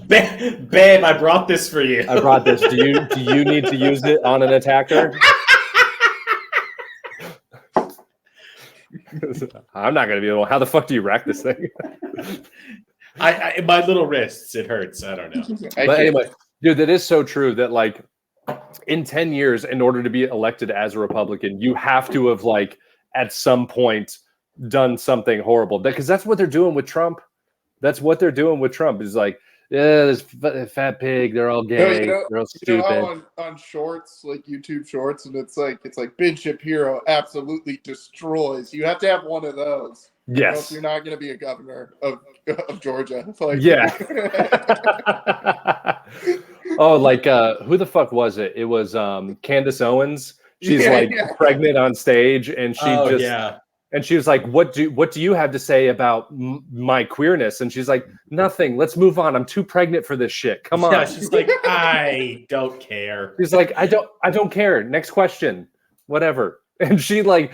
Babe, I brought this for you. I brought this. Do you need to use it on an attacker? I'm not gonna be able. How the fuck do you rack this thing? I my little wrists, it hurts. I don't know. But anyway, dude, that is so true. That like in 10 years, in order to be elected as a Republican, you have to have like at some point done something horrible. Because that's what they're doing with Trump. That's what they're doing with Trump. Is like, yeah, this fat pig. They're all gay. They're all stupid. You know how on shorts, like YouTube shorts, and it's like Ben Shapiro absolutely destroys. You have to have one of those. Yes. You're not going to be a governor of Georgia. It's like, Yeah. Oh, like who the fuck was it? It was Candace Owens. She's pregnant on stage, and she was like, what do you have to say about my queerness? And she's like, nothing. Let's move on. I'm too pregnant for this shit. Come on. Yeah, she's like, I don't care. She's like, I don't care. Next question. Whatever. And she like,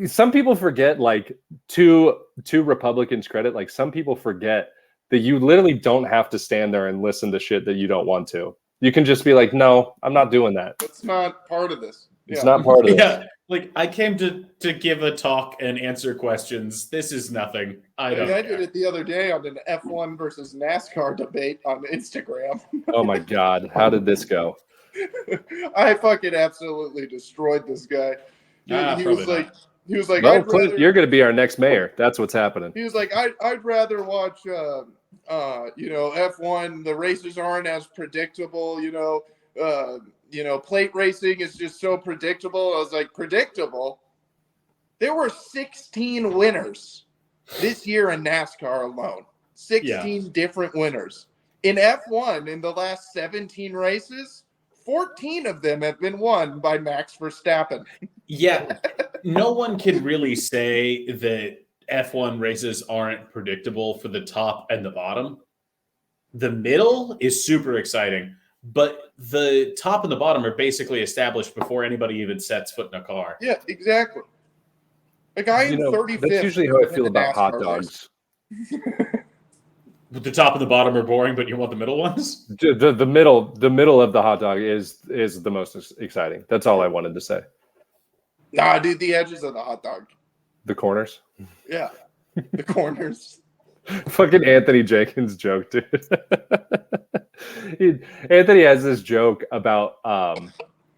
some people forget, like, to Republicans' credit, like some people forget that you literally don't have to stand there and listen to shit that you don't want to. You can just be like, no, I'm not doing that. It's not part of this. It's not part of it. Yeah, like I came to give a talk and answer questions. This is nothing. I don't I care. did it the other day on an F1 versus NASCAR debate on Instagram. Oh my God. How did this go? I fucking absolutely destroyed this guy. He was probably like, Well, I'd Clint, rather, you're going to be our next mayor. That's what's happening. he was like, I'd rather watch, F1. The races aren't as predictable. Plate racing is just so predictable. I was like, predictable? There were 16 winners this year in NASCAR alone. 16 different winners. In F1, in the last 17 races, 14 of them have been won by Max Verstappen. Yeah, no one can really say that F1 races aren't predictable for the top and the bottom. The middle is super exciting, but the top and the bottom are basically established before anybody even sets foot in a car. Yeah, exactly. Like I am 35th. That's usually how I feel about hot dogs. The top and the bottom are boring, but you want the middle ones? The middle of the hot dog is the most exciting. That's all I wanted to say. Nah, dude, the edges of the hot dog. The corners. Yeah, the corners. Fucking Anthony Jenkins joke, dude. Anthony has this joke about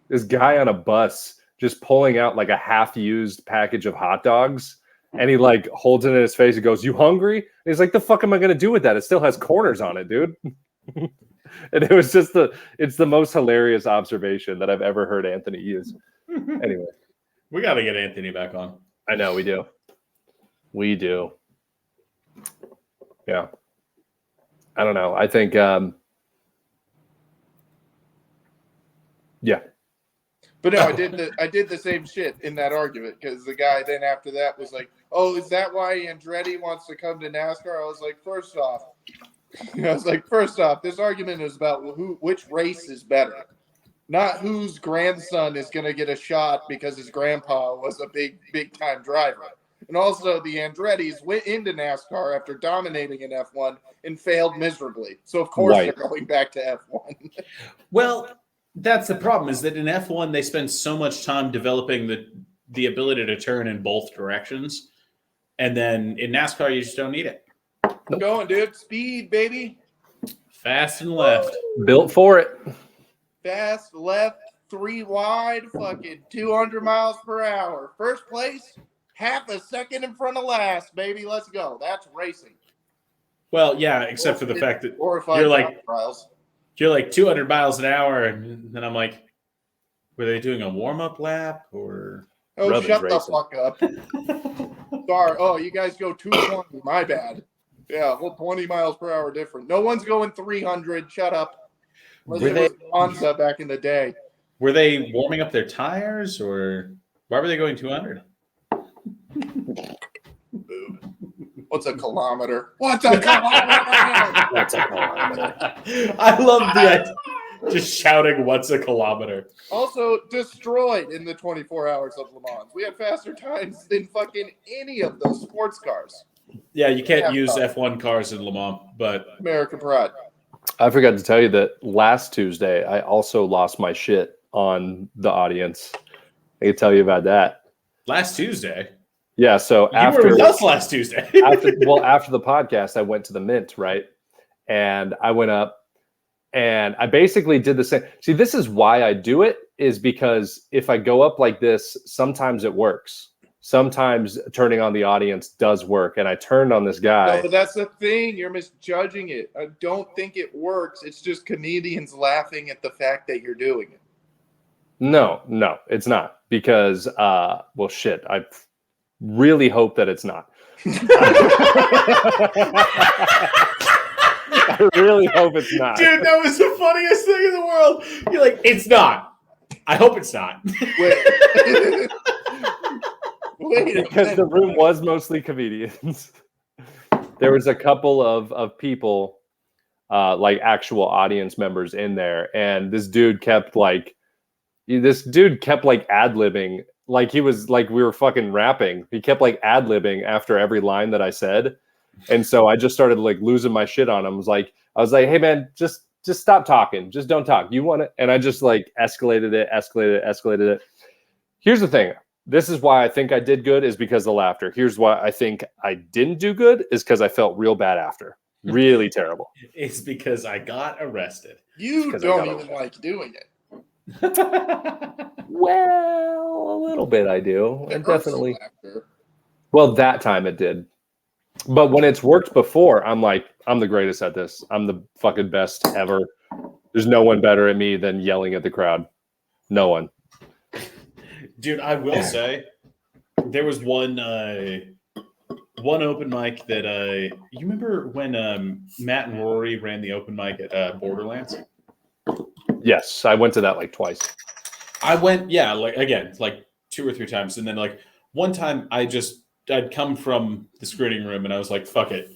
this guy on a bus just pulling out like a half-used package of hot dogs, and he like holds it in his face and goes, "You hungry?" And he's like, "The fuck am I gonna do with that? It still has corners on it, dude." And it was just it's the most hilarious observation that I've ever heard Anthony use. Anyway, we got to get Anthony back on. I know we do. We do. Yeah. I don't know. I think, yeah. But no, I did the same shit in that argument because the guy then after that was like, "Oh, is that why Andretti wants to come to NASCAR?" I was like, first off, this argument is about which race is better, not whose grandson is going to get a shot because his grandpa was a big time driver. And also, the Andrettis went into NASCAR after dominating in F1 and failed miserably. So, of course, they're going back to F1. Well, that's the problem, is that in F1, they spend so much time developing the ability to turn in both directions. And then in NASCAR, you just don't need it. I'm going, dude. Speed, baby. Fast and left. Built for it. Fast, left, 3 wide, fucking 200 miles per hour. First place. Half a second in front of last, baby. Let's go. That's racing. Well, yeah, except for the fact that you're like 200 miles an hour, and then I'm like, were they doing a warm-up lap or? Oh, shut the fuck up. Sorry. Oh, you guys go 220. My bad. Yeah, well, 20 miles per hour different. No one's going 300. Shut up. Unless it was Monza back in the day. Were they warming up their tires, or why were they going 200? What's a kilometer? What's a kilometer? What's a kilometer? I love the just shouting, "What's a kilometer?" Also destroyed in the 24 hours of Le Mans. We had faster times than fucking any of those sports cars. Yeah, you can't use F1 cars in Le Mans, but American pride. I forgot to tell you that last Tuesday, I also lost my shit on the audience. I can tell you about that. Last Tuesday? Yeah, so you were with us last Tuesday. after the podcast, I went to the Mint, right? And I went up and I basically did the same. See, this is why I do it, is because if I go up like this, sometimes it works. Sometimes turning on the audience does work. And I turned on this guy. No, but that's the thing. You're misjudging it. I don't think it works. It's just comedians laughing at the fact that you're doing it. No, it's not. Because, well, shit, I really hope that it's not. I really hope it's not. Dude, that was the funniest thing in the world. You're like, it's not. I hope it's not. Wait because the room was mostly comedians. There was a couple of people, like actual audience members in there. And this dude kept ad-libbing. Like he was like we were fucking rapping. He kept like ad-libbing after every line that I said. And so I just started like losing my shit on him. I was like, hey man, just stop talking. Just don't talk. You want it? And I just like escalated it. Here's the thing. This is why I think I did good, is because of the laughter. Here's why I think I didn't do good, is because I felt real bad after. Really terrible. It's because I got arrested. You don't even like doing it. Well, a little bit I do. I definitely. Well, that time it did. But when it's worked before, I'm like, I'm the greatest at this. I'm the fucking best ever. There's no one better at me than yelling at the crowd. No one. Dude, I will say, there was one open mic that you remember when Matt and Rory ran the open mic at Borderlands? Yes, I went to that like twice. I went, yeah, like 2 or 3 times, and then like one time I just I'd come from the screening room and I was like, fuck it.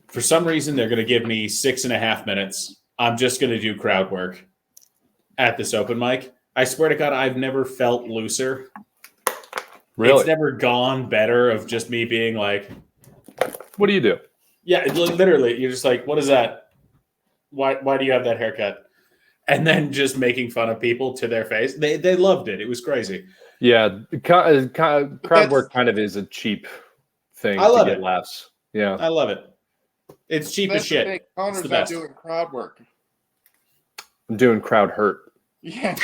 For some reason, they're going to give me 6.5 minutes. I'm just going to do crowd work at this open mic. I swear to God, I've never felt looser. Really? It's never gone better of just me being like, what do you do? Yeah, literally. You're just like, what is that? Why do you have that haircut? And then just making fun of people to their face. They loved it. It was crazy. Yeah, crowd work kind of is a cheap thing to get laughs. Yeah, I love it. It's cheap as shit. Connor's not doing crowd work. I'm doing crowd hurt. Yeah.